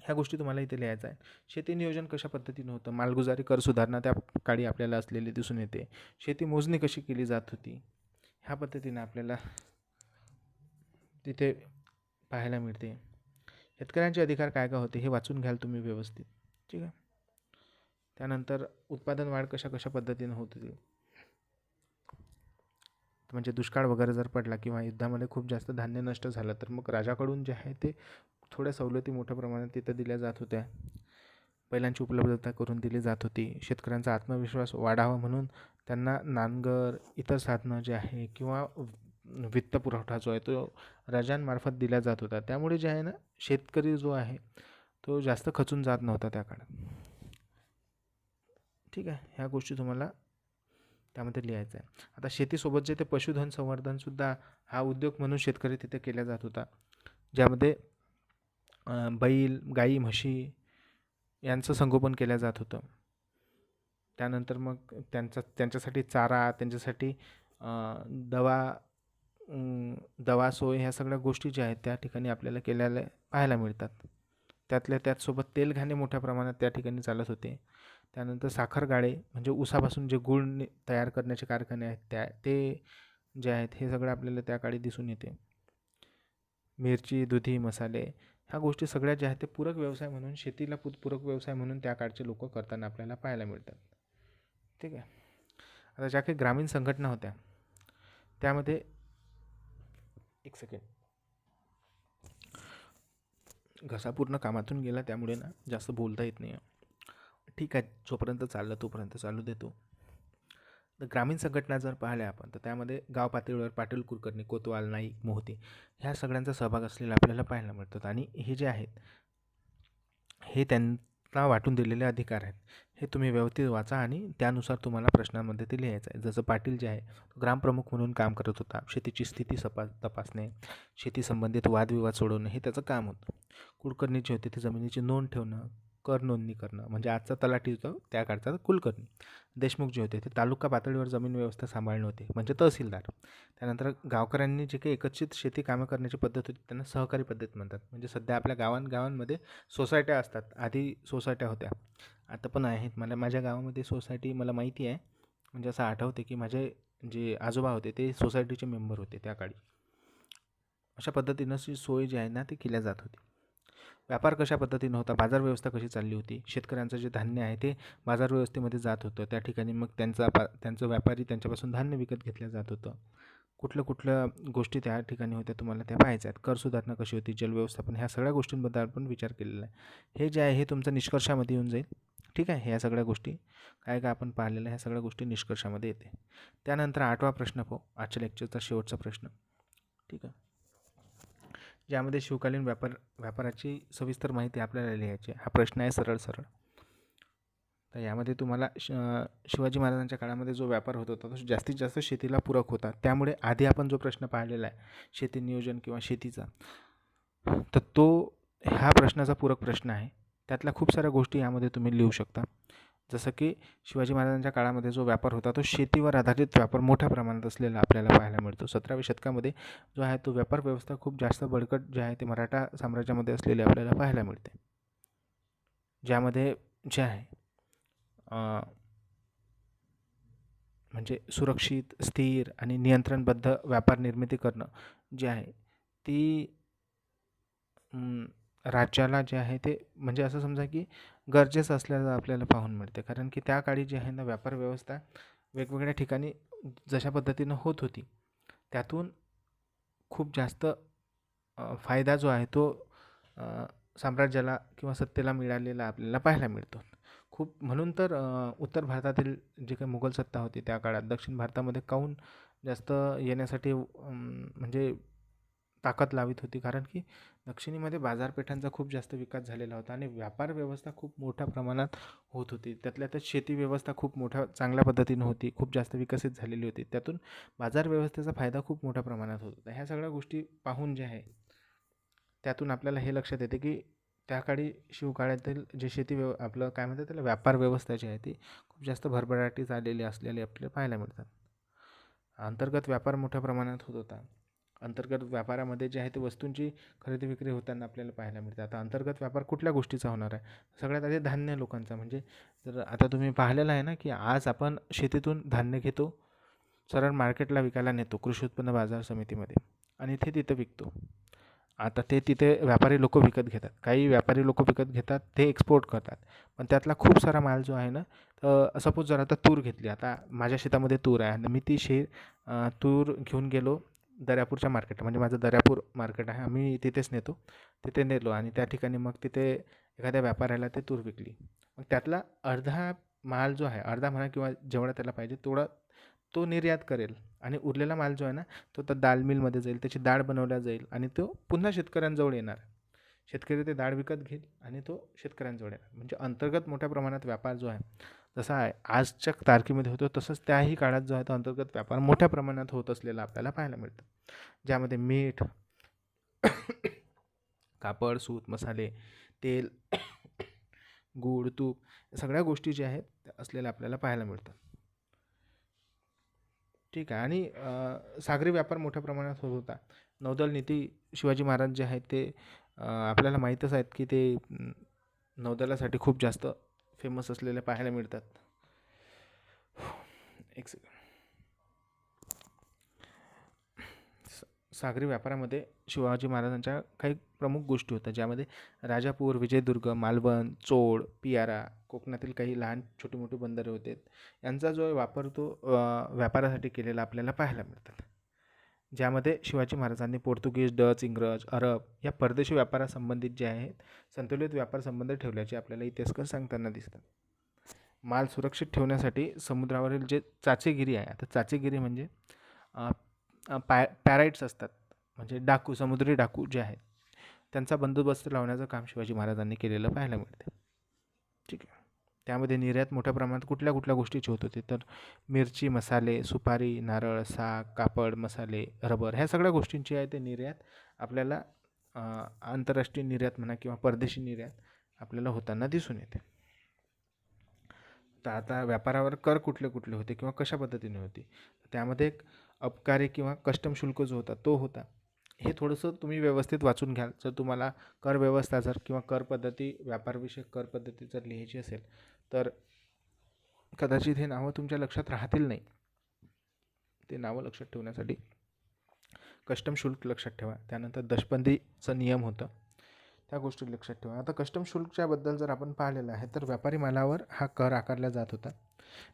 ह्या गोष्टी तुम्हाला इथे लिहायचं आहे. शेती नियोजन कशा पद्धतीनं होतं, मालगुजारी कर सुधारणा त्या काळी आपल्याला असलेली दिसून येते. शेती मोजणी कशी केली जात होती ह्या पद्धतीनं आपल्याला तिथे पाहायला मिळते. शेतकऱ्यांचे अधिकार काय काय होते हे वाचून घ्याल तुम्ही व्यवस्थित. ठीक आहे. त्यानंतर उत्पादन वाढ कशा कशा पद्धतीनं होत होती, म्हणजे दुष्काळ वगैरे जर पडला किंवा युद्धामध्ये खूप जास्त धान्य नष्ट झालं तर मग राजाकडून जे आहे ते थोड्या सवलती मोठ्या प्रमाणात तिथं दिल्या जात होत्या. बैलांची उपलब्धता करून दिली जात होती. शेतकऱ्यांचा आत्मविश्वास वाढावा म्हणून त्यांना नांगर, इतर साधनं जे आहे किंवा वित्त पुरवठा जो आहे तो राजांमार्फत दिला जात होता. त्यामुळे जे आहे ना शेतकरी जो आहे तो जास्त खचून जात नव्हता त्या काळात. ठीक आहे, ह्या गोष्टी तुम्हाला त्यामध्ये लिहायचं आहे. आता शेतीसोबत जे ते पशुधन संवर्धनसुद्धा हा उद्योग म्हणून शेतकरी तिथे केला जात होता, ज्यामध्ये बैल, गाई, म्हशी यांचं संगोपन केलं जात होतं. त्यानंतर मग त्यांच्यासाठी चारा, त्यांच्यासाठी दवा दवा सोय, ह्या सगळ्या गोष्टी ज्या आहेत त्या ठिकाणी आपल्याला केलेल्या पाहायला मिळतात. त्यातल्या त्याचसोबत तेलघाणे मोठ्या प्रमाणात त्या ठिकाणी चालत होते. त्यानंतर साखर गाळे म्हणजे ऊसापासून जे गूळ तयार करण्याचे कारखाने आहेत ते जे आहेत हे सगळं आपल्याला त्या काळी दिसून येते. मिरची, दुधी, मसाले ह्या गोष्टी सगळ्या ज्या आहेत ते पूरक व्यवसाय म्हणून, शेतीला पूरक व्यवसाय म्हणून त्या काळचे लोक करताना आपल्याला पाहायला मिळतात. ठीक आहे. आता ज्या काही ग्रामीण संघटना होत्या त्यामध्ये, एक सेकंड, घसा पूर्ण कामातून गेला त्यामुळे ना जास्त बोलता येत नाही. ठीक आहे, जोपर्यंत चाललं तोपर्यंत चालू देतो. तर ग्रामीण संघटना जर पाहिल्या आपण तर त्यामध्ये गाव पातळीवर पाटील, कुलकर्णी, कोतवाल, नाईक, मोहिते ह्या सगळ्यांचा सहभाग असलेला आपल्याला पाहायला मिळतात. आणि हे जे आहेत हे त्यांना वाटून दिलेले अधिकार आहेत. हे तुम्ही व्यवस्थित वाचा आणि त्यानुसार तुम्हाला प्रश्नांमध्ये ते लिहायचं आहे. जसं पाटील जे आहे ग्रामप्रमुख म्हणून काम करत होता. शेतीची स्थिती तपासणे, शेती संबंधित वादविवाद सोडवणे हे त्याचं काम होतं. कुलकर्णी जे होते ते जमिनीची नोंद ठेवणं, कर नोंदणी करणं, म्हणजे आजचा तलाठी होता त्या काळचा कुलकर्णी. देशमुख जे होते ते तालुका पातळीवर जमीन व्यवस्था सांभाळणे होते, म्हणजे तहसीलदार. त्यानंतर गावकऱ्यांनी जे काही एकत्रित शेती कामं करण्याची पद्धत होती त्यांना सहकारी पद्धत म्हणतात. म्हणजे सध्या आपल्या गावांमध्ये सोसायट्या असतात. आधी सोसायट्या होत्या, आता पण आहेत. माझ्या गावामध्ये सोसायटी मला माहिती आहे, म्हणजे असं आठवते की माझे जे आजोबा होते ते सोसायटीचे मेंबर होते त्या काळी. अशा पद्धतीनं सोय जी आहे ना ती केल्या जात होती. व्यापार कशा पद्धतीनं होता, बाजार व्यवस्था कशी चालली होती, शेतकऱ्यांचं जे धान्य आहे ते बाजार व्यवस्थेमध्ये जात होतं. त्या ठिकाणी मग त्यांचं व्यापारी त्यांच्यापासून धान्य विकत घेतलं जात होतं. कुठल्या गोष्टी त्या ठिकाणी होत्या तुम्हाला त्या पाहायच्या आहेत. कर सुधारणा कशी होती, जलव्यवस्थापन, ह्या सगळ्या गोष्टींबद्दल आपण विचार केलेला आहे. हे जे आहे हे तुमचं निष्कर्षामध्ये येऊन जाईल. ठीक आहे, ह्या सगळ्या गोष्टी काय आपण पाहिलेल्या ह्या सगळ्या गोष्टी निष्कर्षामध्ये येते. त्यानंतर 8वा प्रश्न पाहू, आजच्या लेक्चरचा शेवटचा प्रश्न. ठीक आहे, ज्यामध्ये शिवकालीन व्यापाराची सविस्तर माहिती आपल्याला लिहायची आहे. हा प्रश्न आहे सरळ. तर यामध्ये तुम्हाला शिवाजी महाराजांच्या काळामध्ये जो व्यापार होत होता तो जास्तीत जास्त शेतीला पूरक होता. त्यामुळे आधी आपण जो प्रश्न पाहिलेला आहे शेती नियोजन किंवा शेतीचा, तर तो ह्या प्रश्नाचा पूरक प्रश्न आहे. त्यातल्या खूप साऱ्या गोष्टी यामध्ये तुम्ही लिहू शकता. जसं की शिवाजी महाराजांच्या काळामध्ये जो व्यापार होता तो शेतीवर आधारित व्यापार मोठ्या प्रमाणात असलेला आपल्याला पाहायला मिळतो. 17व्या शतकामध्ये जो आहे तो व्यापार व्यवस्था खूप जास्त बळकट जे आहे ते मराठा साम्राज्यामध्ये असलेले आपल्याला पाहायला मिळते. ज्यामध्ये जे आहे म्हणजे सुरक्षित, स्थिर आणि नियंत्रणबद्ध व्यापार निर्मिती करणं जे आहे ती राज्याला जे आहे ते म्हणजे असं समजा की गरजेचं असल्याचं आपल्याला पाहून मिळते. कारण की त्या काळी जी आहे ना व्यापार व्यवस्था वेगवेगळ्या ठिकाणी जशा पद्धतीनं होत होती त्यातून खूप जास्त फायदा जो आहे तो साम्राज्याला किंवा सत्तेला मिळालेला आपल्याला पाहायला मिळतो. म्हणून तर उत्तर भारतातील जे काही मुघल सत्ता होती त्या काळात दक्षिण भारतामध्ये काहून जास्त येण्यासाठी म्हणजे ताकद लावित होती, कारण की दक्षिणेमध्ये बाजारपेठांचा खूप जास्त विकास झालेला होता आणि व्यापार व्यवस्था खूप मोठ्या प्रमाणात होत होती. त्यातल्या त्यात शेती व्यवस्था खूप चांगल्या पद्धतीनं होती, खूप जास्त विकसित झालेली होती. त्यातून बाजार व्यवस्थेचा फायदा खूप मोठ्या प्रमाणात होत होता. ह्या सगळ्या गोष्टी पाहून जे आहे त्यातून आपल्याला हे लक्षात येते की त्या काळी शिवकाळातील जे आपलं काय म्हणतात त्याला व्यापार व्यवस्था जी आहे ती खूप जास्त भरभराटीस आलेली असलेली आपल्याला पाहायला मिळतात. अंतर्गत व्यापार मोठ्या प्रमाणात होत होता. अंतर्गत व्यापारामध्ये जे आहे ते वस्तूंची खरेदी विक्री होताना आपल्याला पाहायला मिळते. आता अंतर्गत व्यापार कुठल्या गोष्टीचा होणार आहे, सगळ्यात आधी धान्य लोकांचा. म्हणजे जर आता तुम्ही पाहिलेलं आहे ना की आज आपण शेतीतून धान्य घेतो, सरळ मार्केटला विकायला नेतो कृषी उत्पन्न बाजार समितीमध्ये आणि तिथं विकतो. आता तिथे व्यापारी लोक विकत घेतात, काही व्यापारी लोक विकत घेतात, ते एक्सपोर्ट करतात. पण त्यातला खूप सारा माल जो आहे ना, सपोज जर आता तूर घेतली, आता माझ्या शेतामध्ये तूर आहे आणि मी तूर घेऊन गेलो दर्यापूरच्या मार्केट, म्हणजे माझं दर्यापूर मार्केट आहे, आम्ही तिथेच नेतो. तिथे नेलो आणि त्या ठिकाणी मग तिथे एखाद्या व्यापाऱ्याला ते तूर विकली. मग त्यातला अर्धा माल जो आहे, अर्धा म्हणा किंवा जेवढा त्याला पाहिजे तेवढा तो निर्यात करेल आणि उरलेला माल जो आहे ना तो तर दाल मिलमध्ये जाईल, त्याची डाळ बनवल्या जाईल आणि तो पुन्हा शेतकऱ्यांजवळ येणार. शेतकरी ते डाळ विकत घेईल आणि तो शेतकऱ्यांजवळ येणार. म्हणजे अंतर्गत मोठ्या प्रमाणात व्यापार जो आहे जसा आहे आजच्या तारखेमध्ये होतो, तसंच त्याही काळात जो आहे तो अंतर्गत व्यापार मोठ्या प्रमाणात होत असलेला आपल्याला पाहायला मिळतं. ज्यामध्ये मीठ, कापड, सूत, मसाले, तेल, गूळ, तूप या सगळ्या गोष्टी ज्या आहेत त्या असलेल्या आपल्याला पाहायला मिळतात. ठीक आहे. आणि सागरी व्यापार मोठ्या प्रमाणात होत होता. नौदल नीती शिवाजी महाराज जे आहेत ते आपल्याला माहीतच आहेत की ते नौदलासाठी खूप जास्त फेमस असलेले पाहायला मिळतात. एक सेकंड. सागरी व्यापारामध्ये शिवाजी महाराजांच्या काही प्रमुख गोष्टी होत्या, ज्यामध्ये राजापूर, विजयदुर्ग, मालवण, चोळ, पियारा, कोकणातील काही लहान छोटी मोठी बंदरे होते, यांचा जो वापर तो व्यापारासाठी केलेला आपल्याला पाहायला मिळतात. ज्यामध्ये शिवाजी महाराजांनी पोर्तुगीज, डच, इंग्रज, अरब या परदेशी व्यापारासंबंधित जे आहेत संतुलित व्यापार संबंध ठेवल्याचे आपल्याला इतिहासकार सांगताना दिसतात. माल सुरक्षित ठेवण्यासाठी समुद्रावरील जे चाचेगिरी आहे, आता चाचेगिरी म्हणजे पॅराइट्स असतात, म्हणजे डाकू, समुद्री डाकू जे आहेत त्यांचा बंदोबस्त लावण्याचं काम शिवाजी महाराजांनी केलेलं पाहायला मिळते. ठीक आहे. त्यामध्ये निर्यात मोठ्या प्रमाणात कुठल्या कुठल्या गोष्टीची होत होती, तर मिरची, मसाले, सुपारी, नारळ, साग, कापड, मसाले, रबर ह्या सगळ्या गोष्टींची आहे ते निर्यात आपल्याला आंतरराष्ट्रीय निर्यात म्हणा किंवा परदेशी निर्यात आपल्याला होताना दिसून येते. तर आता व्यापारावर कर कुठले कुठले होते किंवा कशा पद्धतीने होती, त्यामध्ये एक अबकारी किंवा कस्टम शुल्क जो होता तो होता. हे थोडंसं तुम्ही व्यवस्थित वाचून घ्याल. जर तुम्हाला कर व्यवस्था जर किंवा कर पद्धती, व्यापारविषयक कर पद्धती जर लिहायची असेल तर कदाचित हे नावं तुमच्या लक्षात राहतील नाही. ते नावं लक्षात ठेवण्यासाठी कस्टम शुल्क लक्षात ठेवा. त्यानंतर दशबंदीचं नियम होतं, त्या गोष्टी लक्षात ठेवा. आता कस्टम शुल्कच्याबद्दल जर आपण पाहिलेलं आहे तर व्यापारी मालावर हा कर आकारला जात होता.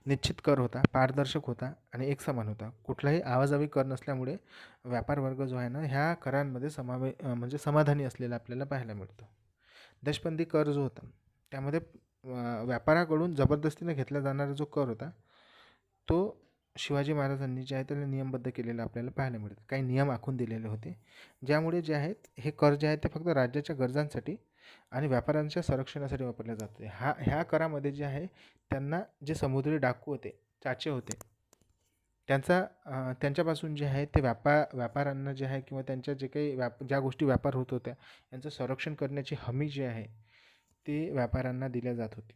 निश्चित कर होता, पारदर्शक होता आणि एकसमान होता. कुठलाही आवाजावी कर नसल्यामुळे व्यापार वर्ग जो आहे ना ह्या करांमध्ये म्हणजे समाधानी असलेला आपल्याला पाहायला मिळतं. दशबंदी कर जो होता त्यामध्ये व्यापाराकडून जबरदस्तीने घेतला जाणारा जो कर होता तो शिवाजी महाराजांनी जे आहे त्याला नियमबद्ध केलेलं आपल्याला पाहायला मिळतं. काही नियम आखून दिलेले होते, ज्यामुळे जे आहेत हे कर जे आहेत ते फक्त राज्याच्या गरजांसाठी आणि व्यापाऱ्यांच्या संरक्षणासाठी वापरले जाते. ह्या करामध्ये जे आहे त्यांना जे समुद्री डाकू होते, चाचे होते, त्यांच्यापासून जे आहे ते व्यापाऱ्यांना जे आहे किंवा त्यांच्या जे काही ज्या गोष्टी व्यापार होत होत्या यांचं संरक्षण करण्याची हमी जी आहे ती व्यापाऱ्यांना दिल्या जात होती.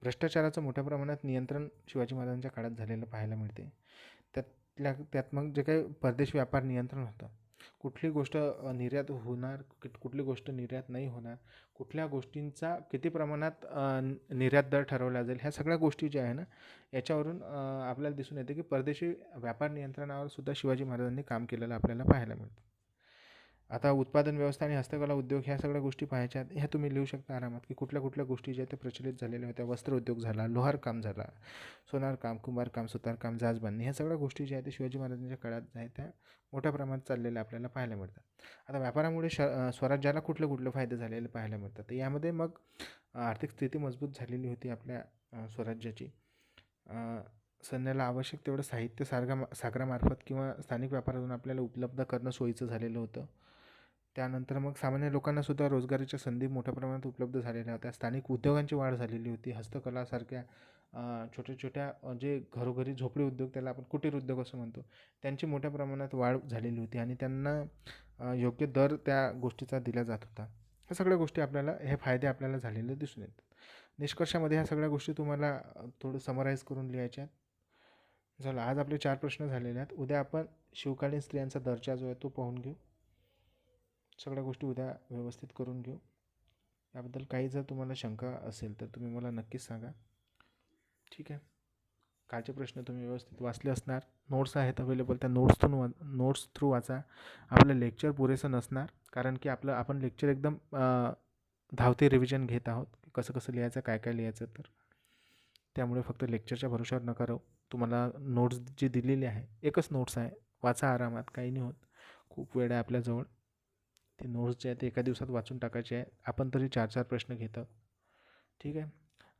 भ्रष्टाचाराचं मोठ्या प्रमाणात नियंत्रण शिवाजी महाराजांच्या काळात झालेलं पाहायला मिळते. त्यात मग जे काही परदेशी व्यापार नियंत्रण होतं, कुठली गोष्ट निर्यात होणार, कुठली गोष्ट निर्यात नाही होणार, कुठल्या गोष्टींचा किती प्रमाणात निर्यात दर ठरवला जाईल, ह्या सगळ्या गोष्टी ज्या आहे ना याच्यावरून आपल्याला दिसून येते की परदेशी व्यापार नियंत्रणावर सुद्धा शिवाजी महाराजांनी काम केलेलं आपल्याला पाहायला मिळतं. आता उत्पादन व्यवस्था आणि हस्तकला उद्योग ह्या सगळ्या गोष्टी पाहायच्या आहेत. ह्या तुम्ही लिहू शकता आरामात की कुठल्या कुठल्या गोष्टी ज्या त्या प्रचलित झालेल्या होत्या. वस्त्र उद्योग झाला, लोहार काम झाला, सोनार काम, कुंभार काम, सुतार काम, जाजबांधणी ह्या सगळ्या गोष्टी ज्या आहेत त्या शिवाजी महाराजांच्या काळात ज्या आहेत त्या मोठ्या प्रमाणात चाललेल्या आपल्याला पाहायला मिळतात. आता व्यापारामुळे स्वराज्याला कुठले कुठले फायदे झालेले पाहायला मिळतात. तर यामध्ये मग आर्थिक स्थिती मजबूत झालेली होती आपल्या स्वराज्याची. सैन्याला आवश्यक तेवढं साहित्य सागरामार्फत किंवा स्थानिक व्यापारातून आपल्याला उपलब्ध करणं सोयीचं झालेलं होतं. त्यानंतर मग सामान्य लोकांना सुद्धा रोजगाराच्या संधी मोठ्या प्रमाणात उपलब्ध झालेल्या होत्या. स्थानिक उद्योगांची वाढ झालेली होती. हस्तकलासारख्या छोट्या छोट्या जे घरोघरी झोपडी उद्योग, त्याला आपण कुटीर उद्योग असं म्हणतो, त्यांची मोठ्या प्रमाणात वाढ झालेली होती आणि त्यांना योग्य दर त्या गोष्टीचा दिला जात होता. ह्या सगळ्या गोष्टी आपल्याला, हे फायदे आपल्याला झालेले दिसून येतात. निष्कर्षामध्ये ह्या सगळ्या गोष्टी तुम्हाला थोडं समराईज करून लिहायच्या आहेत. झालं, आज आपले 4 प्रश्न झालेले आहेत. उद्या आपण शिवकालीन स्त्रियांचा दर्जा जो आहे तो पाहून घेऊ. सगळ्या गोष्टी उद्या व्यवस्थित करून घेऊ. याबद्दल काही जर तुम्हाला शंका असेल तर तुम्ही मला नक्कीच सांगा. ठीक आहे. कालचे प्रश्न तुम्ही व्यवस्थित वाचले असणार. नोट्स आहेत अवेलेबल, त्या नोट्स थ्रू वाचा. आपलं लेक्चर पुरेसं नसणार, कारण की आपण लेक्चर एकदम धावते रिव्हिजन घेत आहोत, कसं कसं लिहायचं, काय काय लिहायचं. तर त्यामुळे फक्त लेक्चरच्या भरोशावर नका राहू. तुम्हाला नोट्स जी दिलेली आहे, एकच नोट्स आहे, वाचा आरामात, काही नाही होत. खूप वेळ आहे आपल्याजवळ. ते नोट्स जे आहेत ते एका दिवसात वाचून टाकायचे आहे. आपण तरी 4 प्रश्न घेतो. ठीक आहे.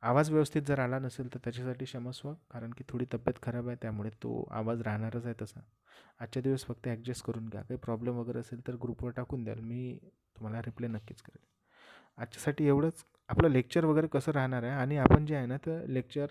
आवाज व्यवस्थित जर आला नसेल तर त्याच्यासाठी क्षमस्व, कारण की थोडी तब्येत खराब आहे, त्यामुळे तो आवाज राहणारच आहे तसा. आजच्या दिवस फक्त ॲडजस्ट करून घ्या. काही प्रॉब्लेम वगैरे असेल तर ग्रुपवर टाकून द्याल, मी तुम्हाला रिप्लाय नक्कीच करेल. आजच्यासाठी एवढंच. आपलं लेक्चर वगैरे कसं राहणार आहे, आणि आपण जे आहे ना तर लेक्चर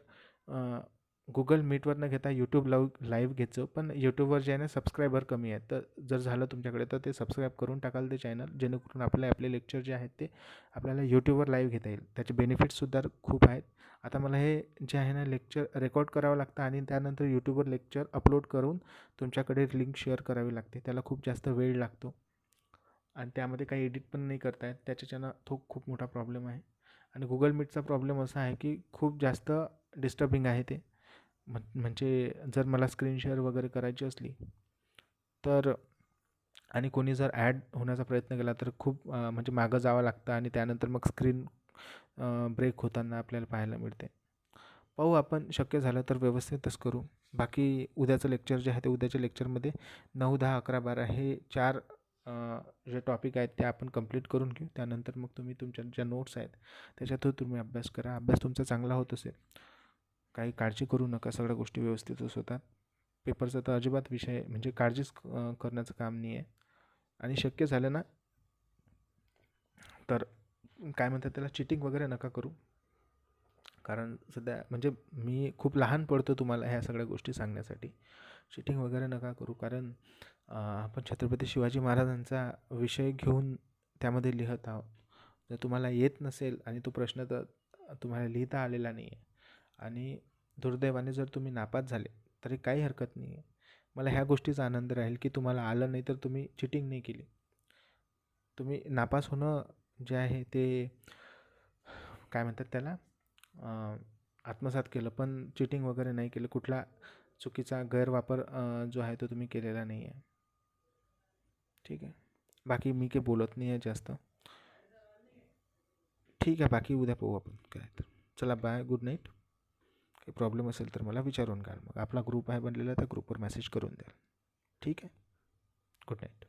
गुगल मीटवर न घेता यूट्यूब लाईव्ह घ्यायचं. पण यूट्यूबवर जे आहे ना सबस्क्रायबर कमी आहेत, तर जर झालं तुमच्याकडे तर ते सबस्क्राईब करून टाकाल ते चॅनल, जेणेकरून आपले लेक्चर जे आहेत ते आपल्याला यूट्यूबवर लाईव्ह घेता येईल. त्याचे बेनिफिट्ससुद्धा खूप आहेत. आता मला हे जे आहे ना लेक्चर रेकॉर्ड करावं लागतं आणि त्यानंतर यूट्यूबवर लेक्चर अपलोड करून तुमच्याकडे लिंक शेअर करावी लागते. त्याला खूप जास्त वेळ लागतो आणि त्यामध्ये काही एडिट पण नाही करता येत. त्याच्यानं तो खूप मोठा प्रॉब्लेम आहे. आणि गुगल मीटचा प्रॉब्लेम असा आहे की खूप जास्त डिस्टर्बिंग आहे ते. म्हणजे जर मला स्क्रीन शेअर वगैरे करायची असली तर, आणि कोणी जर ॲड होण्याचा प्रयत्न केला तर खूप म्हणजे मागं जावं लागतं आणि त्यानंतर मग स्क्रीन ब्रेक होताना आपल्याला पाहायला मिळते. पाहू, आपण शक्य झालं तर व्यवस्थितच करू. बाकी उद्याचं लेक्चर जे आहे ते उद्याच्या लेक्चरमध्ये 9, 10, 11, 12 हे 4 जे टॉपिक आहेत ते आपण कंप्लीट करून घेऊ. त्यानंतर मग तुम्ही तुमच्या ज्या नोट्स आहेत त्याच्यातून तुम्ही अभ्यास करा. अभ्यास तुमचा चांगला होत असेल, काही काळजी करू नका, सगळ्या गोष्टी व्यवस्थितच होतात. पेपरचा तर अजिबात विषय म्हणजे काळजीच करण्याचं काम नाही आहे. आणि शक्य झालं ना तर काय म्हणतात त्याला, चिटिंग वगैरे नका करू. कारण सध्या म्हणजे मी खूप लहान पडतो तुम्हाला ह्या सगळ्या गोष्टी सांगण्यासाठी. चिटिंग वगैरे नका करू, कारण आपण छत्रपती शिवाजी महाराजांचा विषय घेऊन त्यामध्ये लिहत आहोत. जर तुम्हाला येत नसेल आणि तो प्रश्न तर तुम्हाला लिहिता आलेला नाही आहे, आणि दुर्दैवाने जर तुम्ही नापास झाले तरी काही हरकत नाही आहे. मला ह्या गोष्टीचा आनंद राहील की तुम्हाला आलं नाही तर तुम्ही चिटिंग नाही केली. तुम्ही नापास होणं जे आहे ते काय म्हणतात त्याला, आत्मसात केलं, पण चिटिंग वगैरे नाही केलं. कुठला चुकीचा गैरवापर जो आहे तो तुम्ही केलेला नाही आहे. ठीक आहे. बाकी मी काही बोलत नाही आहे जास्त. ठीक आहे, बाकी उद्या पाहू आपण काय तर. चला बाय, गुड नाईट. काही प्रॉब्लेम असेल तर मला विचारून घ्याल. मग आपला ग्रुप आहे बनलेला, त्या ग्रुपवर मेसेज करून द्याल. ठीक आहे. Good night.